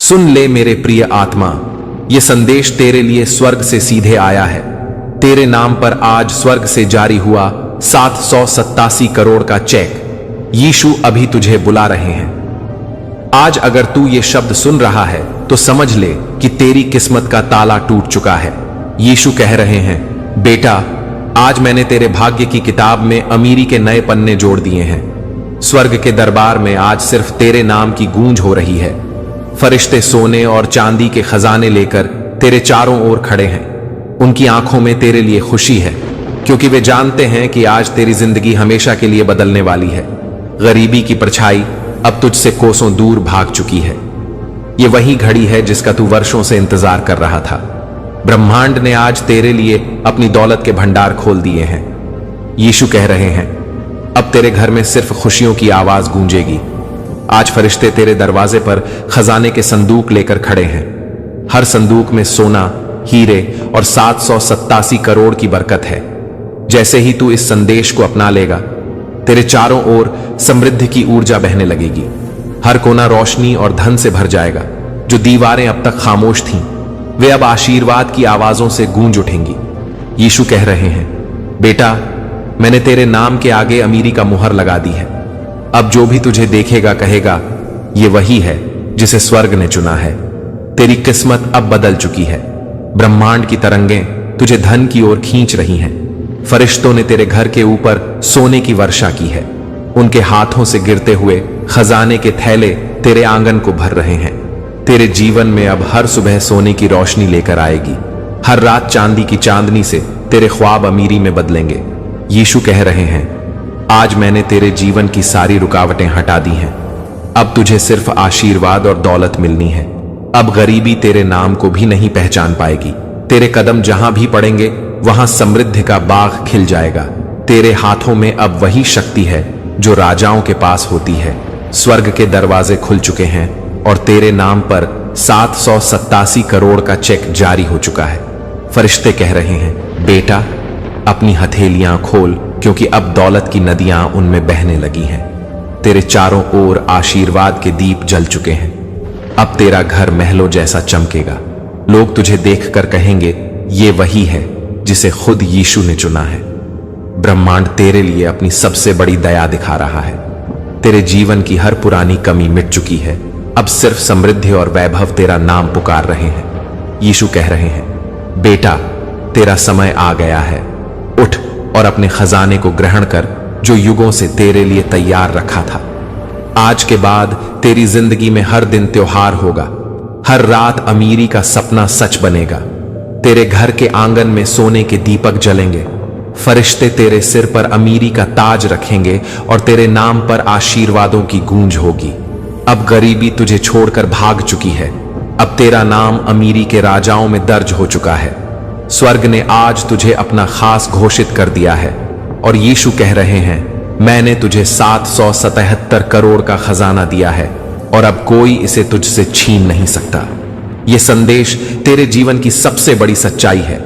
सुन ले मेरे प्रिय आत्मा, ये संदेश तेरे लिए स्वर्ग से सीधे आया है। तेरे नाम पर आज स्वर्ग से जारी हुआ 787 करोड़ का चेक। यीशु अभी तुझे बुला रहे हैं। आज अगर तू ये शब्द सुन रहा है तो समझ ले कि तेरी किस्मत का ताला टूट चुका है। यीशु कह रहे हैं, बेटा, आज मैंने तेरे भाग्य की किताब में अमीरी के नए पन्ने जोड़ दिए हैं। स्वर्ग के दरबार में आज सिर्फ तेरे नाम की गूंज हो रही है। फरिश्ते सोने और चांदी के खजाने लेकर तेरे चारों ओर खड़े हैं। उनकी आंखों में तेरे लिए खुशी है, क्योंकि वे जानते हैं कि आज तेरी जिंदगी हमेशा के लिए बदलने वाली है। गरीबी की परछाई अब तुझसे कोसों दूर भाग चुकी है। ये वही घड़ी है जिसका तू वर्षों से इंतजार कर रहा था। ब्रह्मांड ने आज तेरे लिए अपनी दौलत के भंडार खोल दिए हैं। यीशु कह रहे हैं, अब तेरे घर में सिर्फ खुशियों की आवाज गूंजेगी। आज फरिश्ते तेरे दरवाजे पर खजाने के संदूक लेकर खड़े हैं। हर संदूक में सोना, हीरे और 787 करोड़ की बरकत है। जैसे ही तू इस संदेश को अपना लेगा, तेरे चारों ओर समृद्धि की ऊर्जा बहने लगेगी। हर कोना रोशनी और धन से भर जाएगा। जो दीवारें अब तक खामोश थीं, वे अब आशीर्वाद की आवाजों से गूंज उठेंगी। यीशु कह रहे हैं, बेटा, मैंने तेरे नाम के आगे अमीरी का मुहर लगा दी है। अब जो भी तुझे देखेगा कहेगा, ये वही है जिसे स्वर्ग ने चुना है। तेरी किस्मत अब बदल चुकी है। ब्रह्मांड की तरंगें तुझे धन की ओर खींच रही हैं। फरिश्तों ने तेरे घर के ऊपर सोने की वर्षा की है। उनके हाथों से गिरते हुए खजाने के थैले तेरे आंगन को भर रहे हैं। तेरे जीवन में अब हर सुबह सोने की रोशनी लेकर आएगी। हर रात चांदी की चांदनी से तेरे ख्वाब अमीरी में बदलेंगे। यीशु कह रहे हैं, आज मैंने तेरे जीवन की सारी रुकावटें हटा दी हैं। अब तुझे सिर्फ आशीर्वाद और दौलत मिलनी है। अब गरीबी तेरे नाम को भी नहीं पहचान पाएगी। तेरे कदम जहां भी पड़ेंगे वहां समृद्धि का बाग खिल जाएगा। तेरे हाथों में अब वही शक्ति है जो राजाओं के पास होती है। स्वर्ग के दरवाजे खुल चुके हैं और तेरे नाम पर 787 करोड़ का चेक जारी हो चुका है। फरिश्ते कह रहे हैं, बेटा, अपनी हथेलियां खोल, क्योंकि अब दौलत की नदियां उनमें बहने लगी हैं। तेरे चारों ओर आशीर्वाद के दीप जल चुके हैं। अब तेरा घर महलों जैसा चमकेगा। लोग तुझे देखकर कहेंगे, ये वही है जिसे खुद यीशु ने चुना है। ब्रह्मांड तेरे लिए अपनी सबसे बड़ी दया दिखा रहा है। तेरे जीवन की हर पुरानी कमी मिट चुकी है। अब सिर्फ समृद्धि और वैभव तेरा नाम पुकार रहे हैं। यीशु कह रहे हैं, बेटा, तेरा समय आ गया है। उठ और अपने खजाने को ग्रहण कर जो युगों से तेरे लिए तैयार रखा था। आज के बाद तेरी जिंदगी में हर दिन त्योहार होगा। हर रात अमीरी का सपना सच बनेगा। तेरे घर के आंगन में सोने के दीपक जलेंगे। फरिश्ते तेरे सिर पर अमीरी का ताज रखेंगे और तेरे नाम पर आशीर्वादों की गूंज होगी। अब गरीबी तुझे छोड़कर भाग चुकी है। अब तेरा नाम अमीरी के राजाओं में दर्ज हो चुका है। स्वर्ग ने आज तुझे अपना खास घोषित कर दिया है और यीशु कह रहे हैं, मैंने तुझे 777 करोड़ का खजाना दिया है और अब कोई इसे तुझसे छीन नहीं सकता। यह संदेश तेरे जीवन की सबसे बड़ी सच्चाई है।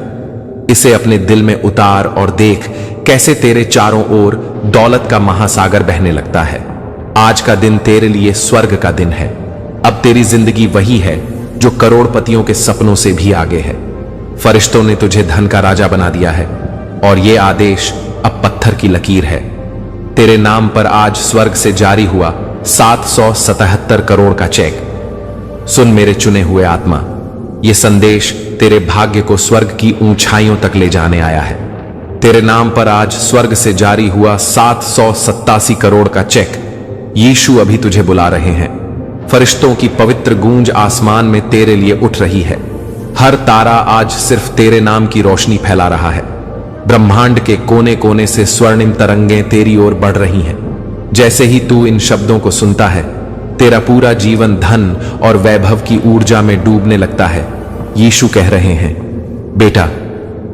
इसे अपने दिल में उतार और देख कैसे तेरे चारों ओर दौलत का महासागर बहने लगता है। आज का दिन तेरे लिए स्वर्ग का दिन है। अब तेरी जिंदगी वही है जो करोड़पतियों के सपनों से भी आगे है। फरिश्तों ने तुझे धन का राजा बना दिया है और यह आदेश अब पत्थर की लकीर है। तेरे नाम पर आज स्वर्ग से जारी हुआ 777 करोड़ का चेक। सुन मेरे चुने हुए आत्मा, यह संदेश तेरे भाग्य को स्वर्ग की ऊंचाइयों तक ले जाने आया है। तेरे नाम पर आज स्वर्ग से जारी हुआ 787 करोड़ का चेक। यीशु अभी तुझे बुला रहे हैं। फरिश्तों की पवित्र गूंज आसमान में तेरे लिए उठ रही है। हर तारा आज सिर्फ तेरे नाम की रोशनी फैला रहा है। ब्रह्मांड के कोने कोने से स्वर्णिम तरंगें तेरी ओर बढ़ रही हैं। जैसे ही तू इन शब्दों को सुनता है, तेरा पूरा जीवन धन और वैभव की ऊर्जा में डूबने लगता है। यीशु कह रहे हैं, बेटा,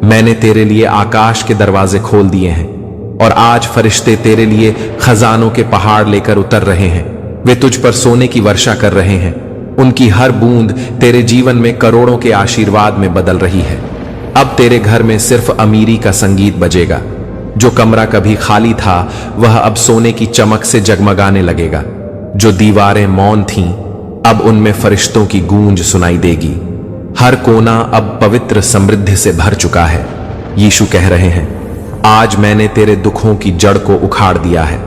मैंने तेरे लिए आकाश के दरवाजे खोल दिए हैं और आज फरिश्ते तेरे लिए खजानों के पहाड़ लेकर उतर रहे हैं। वे तुझ पर सोने की वर्षा कर रहे हैं। उनकी हर बूंद तेरे जीवन में करोड़ों के आशीर्वाद में बदल रही है। अब तेरे घर में सिर्फ अमीरी का संगीत बजेगा। जो कमरा कभी खाली था वह अब सोने की चमक से जगमगाने लगेगा। जो दीवारें मौन थीं अब उनमें फरिश्तों की गूंज सुनाई देगी। हर कोना अब पवित्र समृद्धि से भर चुका है। यीशु कह रहे हैं, आज मैंने तेरे दुखों की जड़ को उखाड़ दिया है।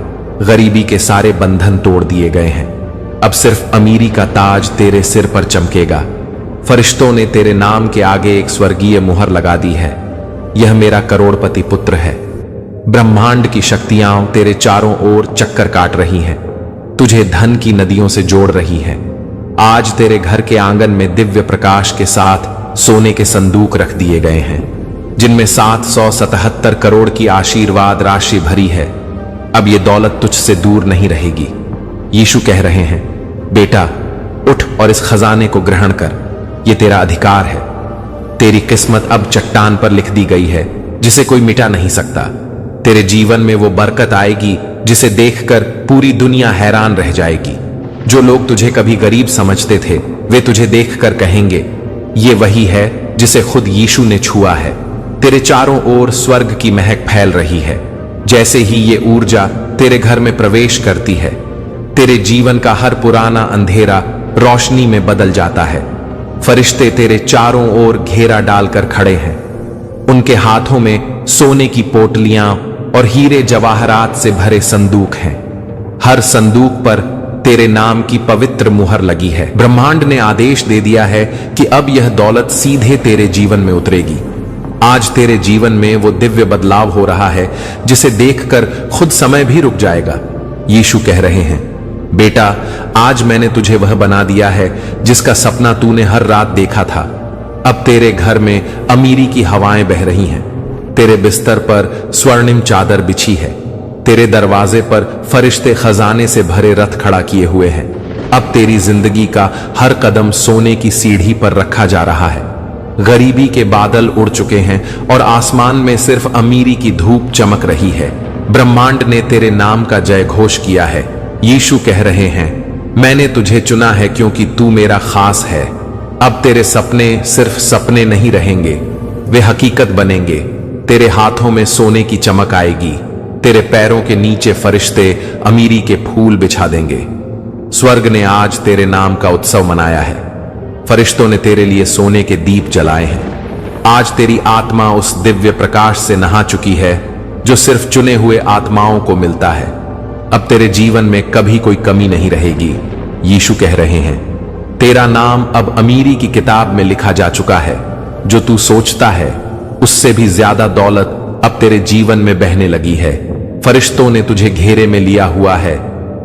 गरीबी के सारे बंधन तोड़ दिए गए हैं। अब सिर्फ अमीरी का ताज तेरे सिर पर चमकेगा। फरिश्तों ने तेरे नाम के आगे एक स्वर्गीय मुहर लगा दी है। यह मेरा करोड़पति पुत्र है। ब्रह्मांड की शक्तियां तेरे चारों ओर चक्कर काट रही हैं, तुझे धन की नदियों से जोड़ रही हैं। आज तेरे घर के आंगन में दिव्य प्रकाश के साथ सोने के संदूक रख दिए गए हैं, जिनमें 777 करोड़ की आशीर्वाद राशि भरी है। अब ये दौलत तुझसे दूर नहीं रहेगी। यीशु कह रहे हैं, बेटा उठ और इस खजाने को ग्रहण कर। ये तेरा अधिकार है। तेरी किस्मत अब चट्टान पर लिख दी गई है, जिसे कोई मिटा नहीं सकता। तेरे जीवन में वो बरकत आएगी जिसे देखकर पूरी दुनिया हैरान रह जाएगी। जो लोग तुझे कभी गरीब समझते थे, वे तुझे देखकर कहेंगे, ये वही है जिसे खुद यीशु ने छुआ है। तेरे चारों ओर स्वर्ग की महक फैल रही है। जैसे ही ये ऊर्जा तेरे घर में प्रवेश करती है, तेरे जीवन का हर पुराना अंधेरा रोशनी में बदल जाता है। फरिश्ते तेरे चारों ओर घेरा डालकर खड़े हैं। उनके हाथों में सोने की पोटलियां और हीरे जवाहरात से भरे संदूक हैं। हर संदूक पर तेरे नाम की पवित्र मुहर लगी है। ब्रह्मांड ने आदेश दे दिया है कि अब यह दौलत सीधे तेरे जीवन में उतरेगी। आज तेरे जीवन में वो दिव्य बदलाव हो रहा है जिसे देखकर खुद समय भी रुक जाएगा। यीशु कह रहे हैं, बेटा आज मैंने तुझे वह बना दिया है जिसका सपना तूने हर रात देखा था। अब तेरे घर में अमीरी की हवाएं बह रही हैं। तेरे बिस्तर पर स्वर्णिम चादर बिछी है। तेरे दरवाजे पर फरिश्ते खजाने से भरे रथ खड़ा किए हुए हैं। अब तेरी जिंदगी का हर कदम सोने की सीढ़ी पर रखा जा रहा है। गरीबी के बादल उड़ चुके हैं और आसमान में सिर्फ अमीरी की धूप चमक रही है। ब्रह्मांड ने तेरे नाम का जय घोष किया है। यीशु कह रहे हैं, मैंने तुझे चुना है क्योंकि तू मेरा खास है। अब तेरे सपने सिर्फ सपने नहीं रहेंगे, वे हकीकत बनेंगे। तेरे हाथों में सोने की चमक आएगी। तेरे पैरों के नीचे फरिश्ते अमीरी के फूल बिछा देंगे। स्वर्ग ने आज तेरे नाम का उत्सव मनाया है। फरिश्तों ने तेरे लिए सोने के दीप जलाए हैं। आज तेरी आत्मा उस दिव्य प्रकाश से नहा चुकी है जो सिर्फ चुने हुए आत्माओं को मिलता है। अब तेरे जीवन में कभी कोई कमी नहीं रहेगी। यीशु कह रहे हैं, तेरा नाम अब अमीरी की किताब में लिखा जा चुका है। जो तू सोचता है उससे भी ज्यादा दौलत अब तेरे जीवन में बहने लगी है। फरिश्तों ने तुझे घेरे में लिया हुआ है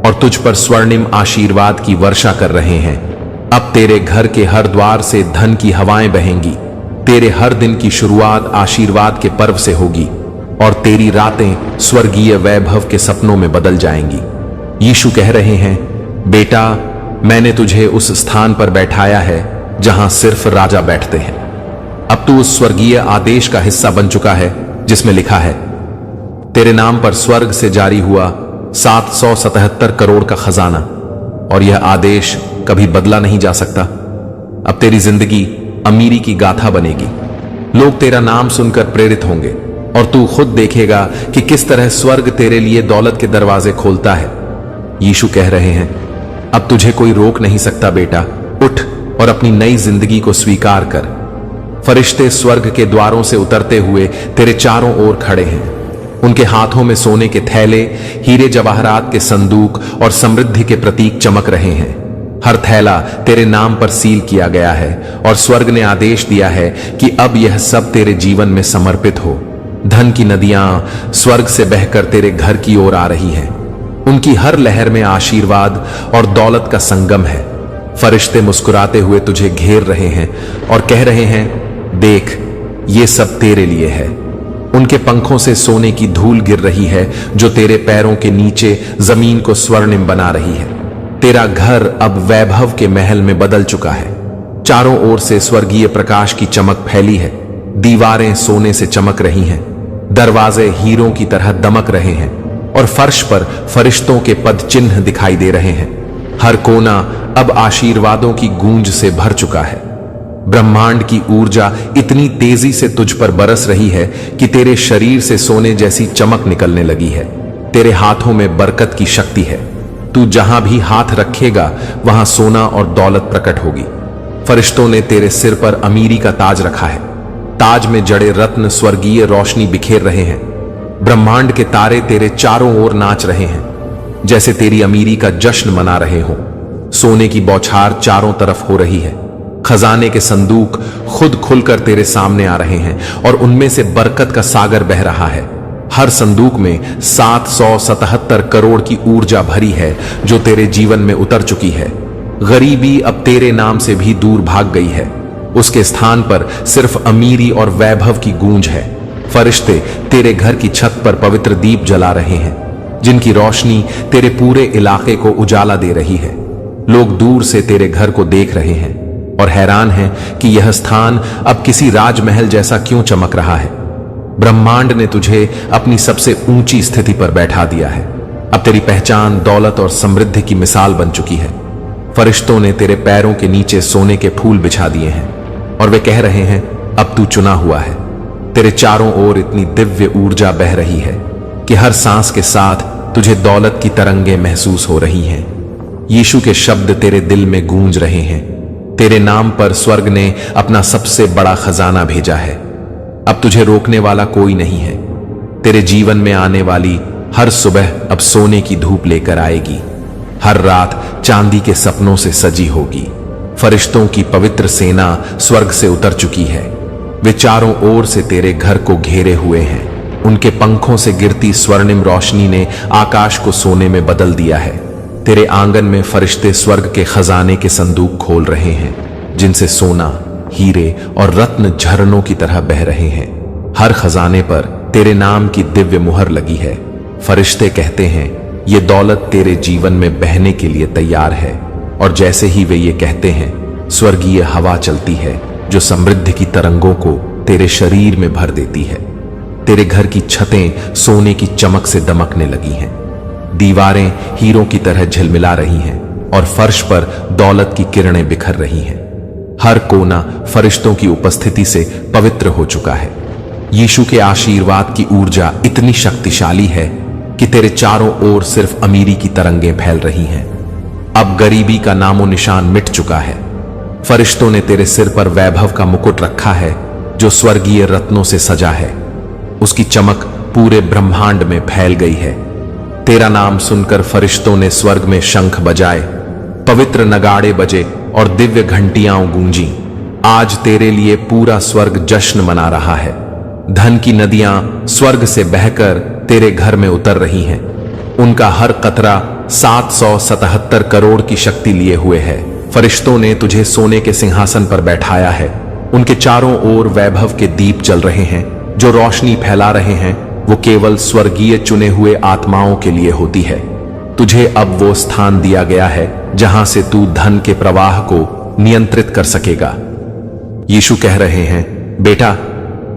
और तुझ पर स्वर्णिम आशीर्वाद की वर्षा कर रहे हैं। अब तेरे घर के हर द्वार से धन की हवाएं बहेंगी। तेरे हर दिन की शुरुआत आशीर्वाद के पर्व से होगी और तेरी रातें स्वर्गीय वैभव के सपनों में बदल जाएंगी। यीशु कह रहे हैं, बेटा मैंने तुझे उस स्थान पर बैठाया है जहां सिर्फ राजा बैठते हैं। अब तू उस स्वर्गीय आदेश का हिस्सा बन चुका है जिसमें लिखा है, तेरे नाम पर स्वर्ग से जारी हुआ 777 करोड़ का खजाना, और यह आदेश कभी बदला नहीं जा सकता। अब तेरी जिंदगी अमीरी की गाथा बनेगी। लोग तेरा नाम सुनकर प्रेरित होंगे और तू खुद देखेगा कि किस तरह स्वर्ग तेरे लिए दौलत के दरवाजे खोलता है। यीशु कह रहे हैं, अब तुझे कोई रोक नहीं सकता बेटा। उठ और अपनी नई जिंदगी को स्वीकार कर। फरिश्ते स्वर्ग के द्वारों से उतरते हुए तेरे चारों ओर खड़े हैं। उनके हाथों में सोने के थैले, हीरे जवाहरात के संदूक और समृद्धि के प्रतीक चमक रहे हैं। हर थैला तेरे नाम पर सील किया गया है और स्वर्ग ने आदेश दिया है कि अब यह सब तेरे जीवन में समर्पित हो। धन की नदियां स्वर्ग से बहकर तेरे घर की ओर आ रही हैं। उनकी हर लहर में आशीर्वाद और दौलत का संगम है। फरिश्ते मुस्कुराते हुए तुझे घेर रहे हैं और कह रहे हैं, देख ये सब तेरे लिए है। उनके पंखों से सोने की धूल गिर रही है जो तेरे पैरों के नीचे जमीन को स्वर्णिम बना रही है। तेरा घर अब वैभव के महल में बदल चुका है। चारों ओर से स्वर्गीय प्रकाश की चमक फैली है। दीवारें सोने से चमक रही हैं, दरवाजे हीरों की तरह दमक रहे हैं और फर्श पर फरिश्तों के पद चिन्ह दिखाई दे रहे हैं। हर कोना अब आशीर्वादों की गूंज से भर चुका है। ब्रह्मांड की ऊर्जा इतनी तेजी से तुझ पर बरस रही है कि तेरे शरीर से सोने जैसी चमक निकलने लगी है। तेरे हाथों में बरकत की शक्ति है। तू जहां भी हाथ रखेगा वहां सोना और दौलत प्रकट होगी। फरिश्तों ने तेरे सिर पर अमीरी का ताज रखा है। ताज में जड़े रत्न स्वर्गीय रोशनी बिखेर रहे हैं। ब्रह्मांड के तारे तेरे चारों ओर नाच रहे हैं, जैसे तेरी अमीरी का जश्न मना रहे हो। सोने की बौछार चारों तरफ हो रही है। खजाने के संदूक खुद खुलकर तेरे सामने आ रहे हैं और उनमें से बरकत का सागर बह रहा है। हर संदूक में 777 करोड़ की ऊर्जा भरी है जो तेरे जीवन में उतर चुकी है। गरीबी अब तेरे नाम से भी दूर भाग गई है। उसके स्थान पर सिर्फ अमीरी और वैभव की गूंज है। फरिश्ते तेरे घर की छत पर पवित्र दीप जला रहे हैं, जिनकी रोशनी तेरे पूरे इलाके को उजाला दे रही है। लोग दूर से तेरे घर को देख रहे हैं और हैरान हैं कि यह स्थान अब किसी राजमहल जैसा क्यों चमक रहा है। ब्रह्मांड ने तुझे अपनी सबसे ऊंची स्थिति पर बैठा दिया है। अब तेरी पहचान दौलत और समृद्धि की मिसाल बन चुकी है। फरिश्तों ने तेरे पैरों के नीचे सोने के फूल बिछा दिए हैं और वे कह रहे हैं, अब तू चुना हुआ है। तेरे चारों ओर इतनी दिव्य ऊर्जा बह रही है कि हर सांस के साथ तुझे दौलत की तरंगें महसूस हो रही हैं। यीशु के शब्द तेरे दिल में गूंज रहे हैं। तेरे नाम पर स्वर्ग ने अपना सबसे बड़ा खजाना भेजा है। अब तुझे रोकने वाला कोई नहीं है। तेरे जीवन में आने वाली हर सुबह अब सोने की धूप लेकर आएगी। हर रात चांदी के सपनों से सजी होगी। फरिश्तों की पवित्र सेना स्वर्ग से उतर चुकी है। वे चारों ओर से तेरे घर को घेरे हुए हैं। उनके पंखों से गिरती स्वर्णिम रोशनी ने आकाश को सोने में बदल दिया है। तेरे आंगन में फरिश्ते स्वर्ग के खजाने के संदूक खोल रहे हैं, जिनसे सोना, हीरे और रत्न झरनों की तरह बह रहे हैं। हर खजाने पर तेरे नाम की दिव्य मुहर लगी है। फरिश्ते कहते हैं, ये दौलत तेरे जीवन में बहने के लिए तैयार है। और जैसे ही वे ये कहते हैं, स्वर्गीय हवा चलती है जो समृद्धि की तरंगों को तेरे शरीर में भर देती है। तेरे घर की छतें सोने की चमक से दमकने लगी हैं। दीवारें हीरों की तरह झिलमिला रही हैं और फर्श पर दौलत की किरणें बिखर रही हैं। हर कोना फरिश्तों की उपस्थिति से पवित्र हो चुका है। यीशु के आशीर्वाद की ऊर्जा इतनी शक्तिशाली है कि तेरे चारों ओर सिर्फ अमीरी की तरंगें फैल रही हैं। अब गरीबी का नामो निशान मिट चुका है। फरिश्तों ने तेरे सिर पर वैभव का मुकुट रखा है जो स्वर्गीय रत्नों से सजा है। उसकी चमक पूरे ब्रह्मांड में फैल गई है। तेरा नाम सुनकर फरिश्तों ने स्वर्ग में शंख बजाए, पवित्र नगाड़े बजे और दिव्य घंटियां गूंजी। आज तेरे लिए पूरा स्वर्ग जश्न मना रहा है। धन की नदियां स्वर्ग से बहकर तेरे घर में उतर रही हैं। उनका हर कतरा 777 करोड़ की शक्ति लिए हुए है। फरिश्तों ने तुझे सोने के सिंहासन पर बैठाया है। उनके चारों ओर वैभव के दीप जल रहे हैं। जो रोशनी फैला रहे हैं वो केवल स्वर्गीय चुने हुए आत्माओं के लिए होती है। तुझे अब वो स्थान दिया गया है जहां से तू धन के प्रवाह को नियंत्रित कर सकेगा। यीशु कह रहे हैं, बेटा,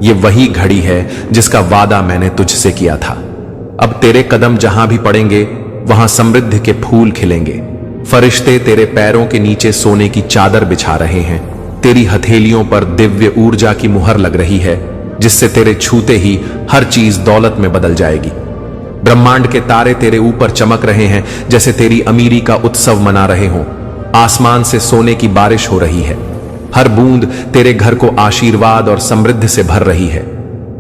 ये वही घड़ी है जिसका वादा मैंने तुझसे किया था। अब तेरे कदम जहां भी पड़ेंगे वहां समृद्धि के फूल खिलेंगे। फरिश्ते तेरे पैरों के नीचे सोने की चादर बिछा रहे हैं। तेरी हथेलियों पर दिव्य ऊर्जा की मुहर लग रही है, जिससे तेरे छूते ही हर चीज दौलत में बदल जाएगी। ब्रह्मांड के तारे तेरे ऊपर चमक रहे हैं जैसे तेरी अमीरी का उत्सव मना रहे हों। आसमान से सोने की बारिश हो रही है। हर बूंद तेरे घर को आशीर्वाद और समृद्धि से भर रही है।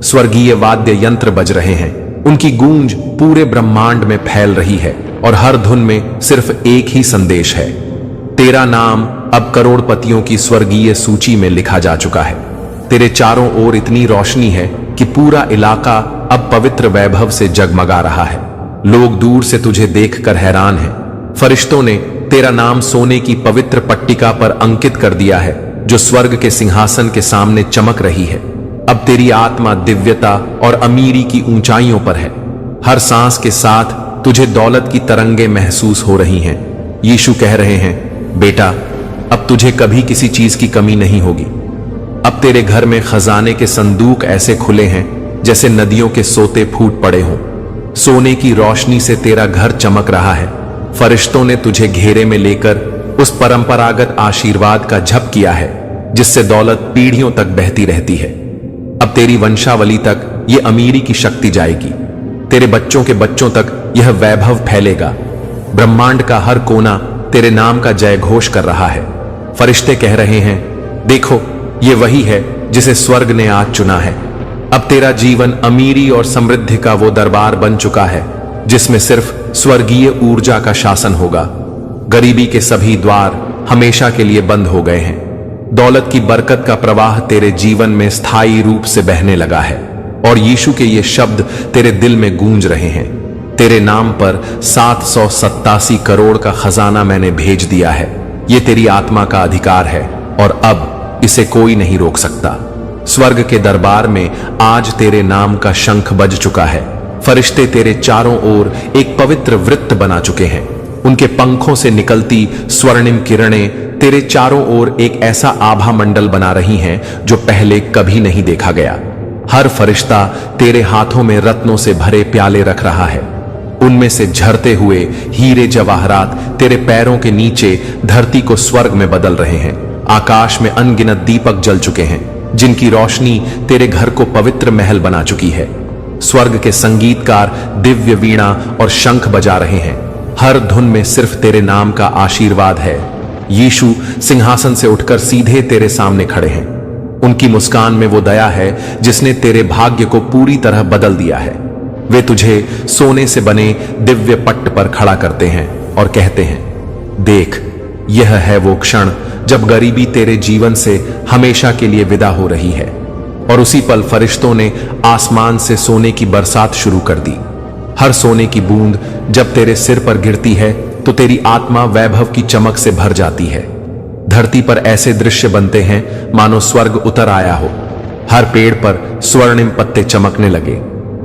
स्वर्गीय वाद्य यंत्र बज रहे हैं। उनकी गूंज पूरे ब्रह्मांड में फैल रही है और हर धुन में सिर्फ एक ही संदेश है, तेरा नाम अब करोड़पतियों की स्वर्गीय सूची में लिखा जा चुका है। तेरे चारों ओर इतनी रोशनी है कि पूरा इलाका अब पवित्र वैभव से जगमगा रहा है। लोग दूर से तुझे देखकर हैरान हैं। फरिश्तों ने तेरा नाम सोने की पवित्र पट्टिका पर अंकित कर दिया है जो स्वर्ग के सिंहासन के सामने चमक रही है। अब तेरी आत्मा दिव्यता और अमीरी की ऊंचाइयों पर है। हर सांस के साथ तुझे दौलत की तरंगें महसूस हो रही हैं। यीशु कह रहे हैं, बेटा, अब तुझे कभी किसी चीज की कमी नहीं होगी। अब तेरे घर में खजाने के संदूक ऐसे खुले हैं जैसे नदियों के सोते फूट पड़े हों। सोने की रोशनी से तेरा घर चमक रहा है। फरिश्तों ने तुझे घेरे में लेकर उस परंपरागत आशीर्वाद का झप किया है जिससे दौलत पीढ़ियों तक बहती रहती है। अब तेरी वंशावली तक ये अमीरी की शक्ति जाएगी। तेरे बच्चों के बच्चों तक यह वैभव फैलेगा। ब्रह्मांड का हर कोना तेरे नाम का जय घोष कर रहा है। फरिश्ते कह रहे हैं, देखो ये वही है जिसे स्वर्ग ने आज चुना है। अब तेरा जीवन अमीरी और समृद्धि का वो दरबार बन चुका है जिसमें सिर्फ स्वर्गीय ऊर्जा का शासन होगा। गरीबी के सभी द्वार हमेशा के लिए बंद हो गए हैं। दौलत की बरकत का प्रवाह तेरे जीवन में स्थायी रूप से बहने लगा है और यीशु के ये शब्द तेरे दिल में गूंज रहे हैं। तेरे नाम पर 787 करोड़ का खजाना मैंने भेज दिया है। ये तेरी आत्मा का अधिकार है और अब इसे कोई नहीं रोक सकता। स्वर्ग के दरबार में आज तेरे नाम का शंख बज चुका है। फरिश्ते तेरे चारों ओर एक पवित्र वृत्त बना चुके हैं। उनके पंखों से निकलती स्वर्णिम किरणें तेरे चारों ओर एक ऐसा आभा मंडल बना रही हैं जो पहले कभी नहीं देखा गया। हर फरिश्ता तेरे हाथों में रत्नों से भरे प्याले रख रहा है। उनमें से झरते हुए हीरे जवाहरात तेरे पैरों के नीचे धरती को स्वर्ग में बदल रहे हैं। आकाश में अनगिनत दीपक जल चुके हैं जिनकी रोशनी तेरे घर को पवित्र महल बना चुकी है। स्वर्ग के संगीतकार दिव्य वीणा और शंख बजा रहे हैं। हर धुन में सिर्फ तेरे नाम का आशीर्वाद है। यीशु सिंहासन से उठकर सीधे तेरे सामने खड़े हैं। उनकी मुस्कान में वो दया है जिसने तेरे भाग्य को पूरी तरह बदल दिया है। वे तुझे सोने से बने दिव्य पट्ट पर खड़ा करते हैं और कहते हैं, देख यह है वो क्षण जब गरीबी तेरे जीवन से हमेशा के लिए विदा हो रही है। और उसी पल फरिश्तों ने आसमान से सोने की बरसात शुरू कर दी। हर सोने की बूंद जब तेरे सिर पर गिरती है तो तेरी आत्मा वैभव की चमक से भर जाती है। धरती पर ऐसे दृश्य बनते हैं मानो स्वर्ग उतर आया हो। हर पेड़ पर स्वर्णिम पत्ते चमकने लगे,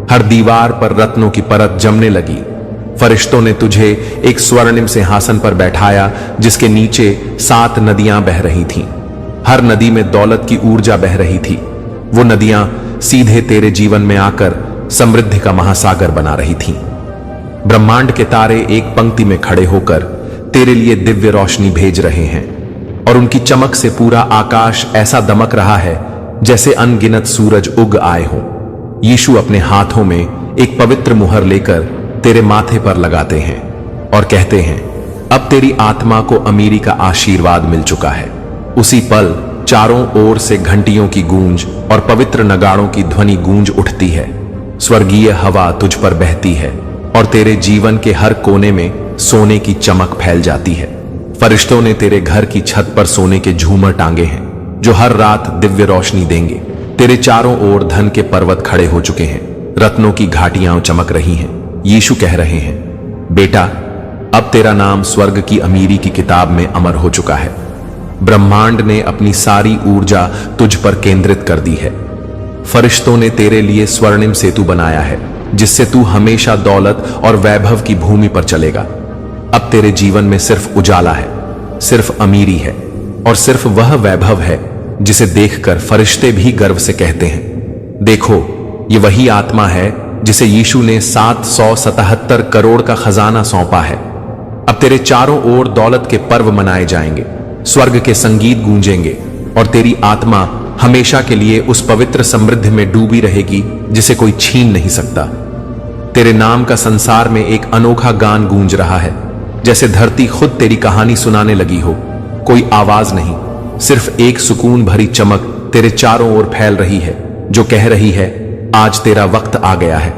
हर दीवार पर रत्नों की परत जमने लगी। फरिश्तों ने तुझे एक स्वर्णिम सिंहासन पर बैठाया जिसके नीचे 7 नदियां बह रही थीं। हर नदी में दौलत की ऊर्जा बह रही थी। वो नदियां सीधे तेरे जीवन में आकर समृद्धि का महासागर बना रही थीं। ब्रह्मांड के तारे एक पंक्ति में खड़े होकर तेरे लिए दिव्य रोशनी भेज रहे हैं और उनकी चमक से पूरा आकाश ऐसा दमक रहा है जैसे अनगिनत सूरज उग आए हों। यीशु अपने हाथों में एक पवित्र मुहर लेकर तेरे माथे पर लगाते हैं और कहते हैं, अब तेरी आत्मा को अमीरी का आशीर्वाद मिल चुका है। उसी पल चारों ओर से घंटियों की गूंज और पवित्र नगाड़ों की ध्वनि गूंज उठती है। स्वर्गीय हवा तुझ पर बहती है और तेरे जीवन के हर कोने में सोने की चमक फैल जाती है। फरिश्तों ने तेरे घर की छत पर सोने के झूमर टांगे हैं जो हर रात दिव्य रोशनी देंगे। तेरे चारों ओर धन के पर्वत खड़े हो चुके हैं, रत्नों की घाटियां चमक रही हैं। यीशु कह रहे हैं, बेटा अब तेरा नाम स्वर्ग की अमीरी की किताब में अमर हो चुका है। ब्रह्मांड ने अपनी सारी ऊर्जा तुझ पर केंद्रित कर दी है। फरिश्तों ने तेरे लिए स्वर्णिम सेतु बनाया है जिससे तू हमेशा दौलत और वैभव की भूमि पर चलेगा। अब तेरे जीवन में सिर्फ उजाला है, सिर्फ अमीरी है और सिर्फ वह वैभव है जिसे देखकर फरिश्ते भी गर्व से कहते हैं, देखो ये वही आत्मा है जिसे यीशु ने 777 करोड़ का खजाना सौंपा है। अब तेरे चारों ओर दौलत के पर्व मनाए जाएंगे, स्वर्ग के संगीत गूंजेंगे और तेरी आत्मा हमेशा के लिए उस पवित्र समृद्धि में डूबी रहेगी जिसे कोई छीन नहीं सकता। तेरे नाम का संसार में एक अनोखा गान गूंज रहा है, जैसे धरती खुद तेरी कहानी सुनाने लगी हो। कोई आवाज नहीं, सिर्फ एक सुकून भरी चमक तेरे चारों ओर फैल रही है जो कह रही है, आज तेरा वक्त आ गया है।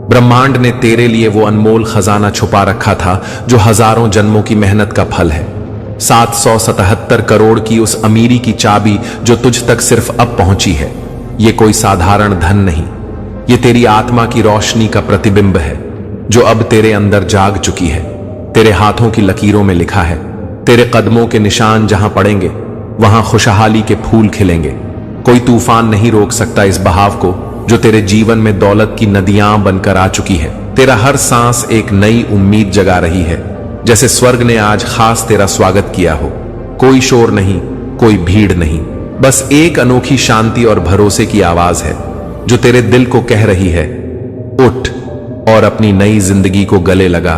ब्रह्मांड ने तेरे लिए वो अनमोल खजाना छुपा रखा था जो हजारों जन्मों की मेहनत का फल है। 777 करोड़ की उस अमीरी की चाबी जो तुझ तक सिर्फ अब पहुंची है। ये कोई साधारण धन नहीं, ये तेरी आत्मा की रोशनी का प्रतिबिंब है जो अब तेरे अंदर जाग चुकी है। तेरे हाथों की लकीरों में लिखा है, तेरे कदमों के निशान जहां पड़ेंगे वहां खुशहाली के फूल खिलेंगे। कोई तूफान नहीं रोक सकता इस बहाव को जो तेरे जीवन में दौलत की नदियां बनकर आ चुकी है। तेरा हर सांस एक नई उम्मीद जगा रही है, जैसे स्वर्ग ने आज खास तेरा स्वागत किया हो। कोई शोर नहीं, कोई भीड़ नहीं, बस एक अनोखी शांति और भरोसे की आवाज है जो तेरे दिल को कह रही है, उठ और अपनी नई जिंदगी को गले लगा,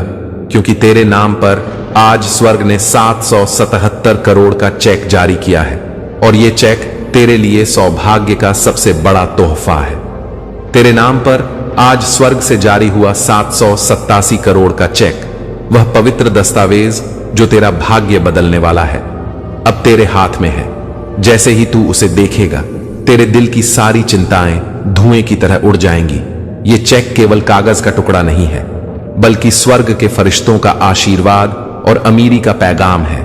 क्योंकि तेरे नाम पर आज स्वर्ग ने 777 करोड़ का चेक जारी किया है और यह चेक तेरे लिए सौभाग्य का सबसे बड़ा तोहफा है। तेरे नाम पर आज स्वर्ग से जारी हुआ 787 करोड़ का चेक वह पवित्र दस्तावेज जो तेरा भाग्य बदलने वाला है अब तेरे हाथ में है। जैसे ही तू उसे देखेगा तेरे दिल की सारी चिंताएं धुएं की तरह उड़ जाएंगी। ये चेक केवल कागज का टुकड़ा नहीं है, बल्कि स्वर्ग के फरिश्तों का आशीर्वाद और अमीरी का पैगाम है।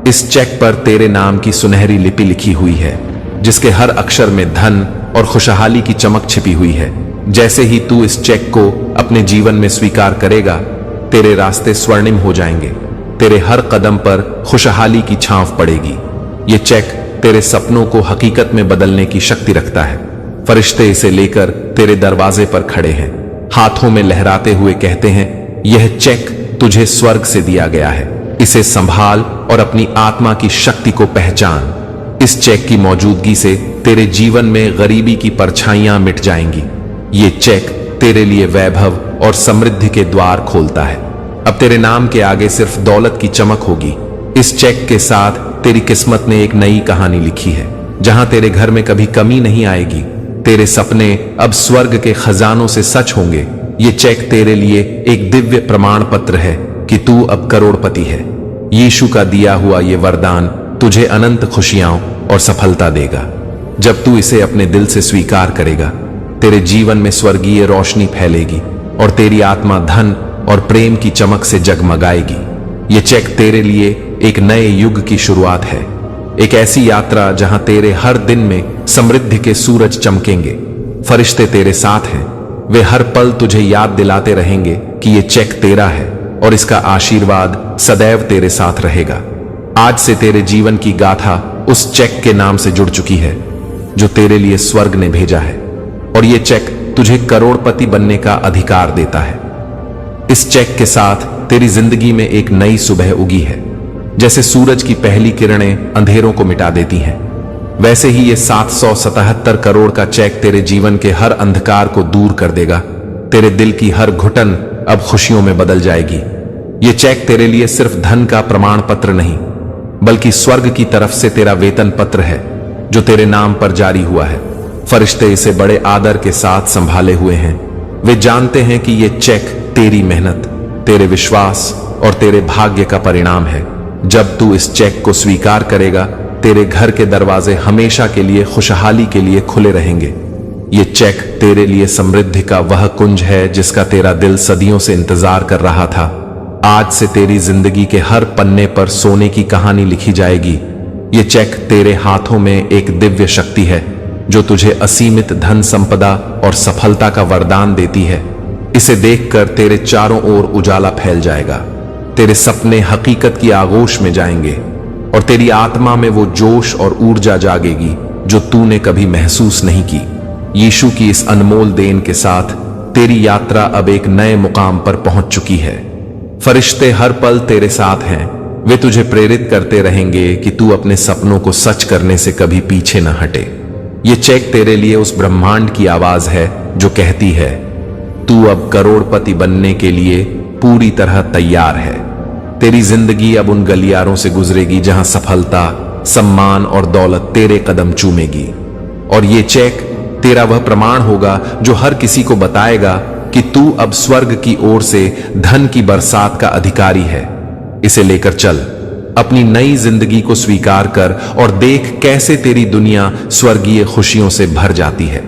इस चेक पर तेरे नाम की सुनहरी लिपि लिखी हुई है, जिसके हर अक्षर में धन और खुशहाली की चमक छिपी हुई है। जैसे ही तू इस चेक को अपने जीवन में स्वीकार करेगा, तेरे रास्ते स्वर्णिम हो जाएंगे। तेरे हर कदम पर खुशहाली की छांव पड़ेगी। ये चेक तेरे सपनों को हकीकत में बदलने की शक्ति रखता है। फरिश्ते इसे लेकर तेरे दरवाजे पर खड़े हैं, हाथों में लहराते हुए कहते हैं, यह चेक तुझे स्वर्ग से दिया गया है। इसे संभाल और अपनी आत्मा की शक्ति को पहचान। इस चेक की मौजूदगी से तेरे जीवन में गरीबी की परछाइयां मिट जाएंगी। ये चेक तेरे लिए वैभव और समृद्धि के द्वार खोलता है। अब तेरे नाम के आगे सिर्फ दौलत की चमक होगी। इस चेक के साथ तेरी किस्मत ने एक नई कहानी लिखी है, जहां तेरे घर में कभी कमी नहीं आएगी। तेरे सपने अब स्वर्ग के खजानों से सच होंगे। ये चेक तेरे लिए एक दिव्य प्रमाण पत्र है कि तू अब करोड़पति है। यीशु का दिया हुआ ये वरदान तुझे अनंत खुशियां और सफलता देगा। जब तू इसे अपने दिल से स्वीकार करेगा, तेरे जीवन में स्वर्गीय रोशनी फैलेगी और तेरी आत्मा धन और प्रेम की चमक से जगमगाएगी। ये चेक तेरे लिए एक नए युग की शुरुआत है, एक ऐसी यात्रा जहां तेरे हर दिन में समृद्धि के सूरज चमकेंगे। फरिश्ते तेरे साथ हैं, वे हर पल तुझे याद दिलाते रहेंगे कि ये चेक तेरा है और इसका आशीर्वाद सदैव तेरे साथ रहेगा। आज से तेरे जीवन की गाथा उस चेक के नाम से जुड़ चुकी है जो तेरे लिए स्वर्ग ने भेजा है, और ये चेक तुझे करोड़पति बनने का अधिकार देता है। इस चेक के साथ तेरी जिंदगी में एक नई सुबह उगी है। जैसे सूरज की पहली किरणें अंधेरों को मिटा देती हैं, वैसे ही ये 777 करोड़ का चेक तेरे जीवन के हर अंधकार को दूर कर देगा। तेरे दिल की हर घुटन अब खुशियों में बदल जाएगी। ये चेक तेरे लिए सिर्फ धन का प्रमाण पत्र नहीं, बल्कि स्वर्ग की तरफ से तेरा वेतन पत्र है जो तेरे नाम पर जारी हुआ है। फरिश्ते इसे बड़े आदर के साथ संभाले हुए हैं। वे जानते हैं कि ये चेक तेरी मेहनत, तेरे विश्वास और तेरे भाग्य का परिणाम है। जब तू इस चेक को स्वीकार करेगा, तेरे घर के दरवाजे हमेशा के लिए खुशहाली के लिए खुले रहेंगे। ये चेक तेरे लिए समृद्धि का वह कुंज है जिसका तेरा दिल सदियों से इंतजार कर रहा था। आज से तेरी जिंदगी के हर पन्ने पर सोने की कहानी लिखी जाएगी। ये चेक तेरे हाथों में एक दिव्य शक्ति है जो तुझे असीमित धन संपदा और सफलता का वरदान देती है। इसे देखकर तेरे चारों ओर उजाला फैल जाएगा। तेरे सपने हकीकत की आगोश में जाएंगे और तेरी आत्मा में वो जोश और ऊर्जा जागेगी जो तूने कभी महसूस नहीं की। यीशु की इस अनमोल देन के साथ तेरी यात्रा अब एक नए मुकाम पर पहुंच चुकी है। फरिश्ते हर पल तेरे साथ हैं। वे तुझे प्रेरित करते रहेंगे कि तू अपने सपनों को सच करने से कभी पीछे न हटे। ये चेक तेरे लिए उस ब्रह्मांड की आवाज है जो कहती है, तू अब करोड़पति बनने के लिए पूरी तरह तैयार है। तेरी जिंदगी अब उन गलियारों से गुजरेगी जहां सफलता, सम्मान और दौलत तेरे कदम चूमेगी। और ये चेक तेरा वह प्रमाण होगा जो हर किसी को बताएगा कि तू अब स्वर्ग की ओर से धन की बरसात का अधिकारी है। इसे लेकर चल, अपनी नई जिंदगी को स्वीकार कर और देख कैसे तेरी दुनिया स्वर्गीय खुशियों से भर जाती है।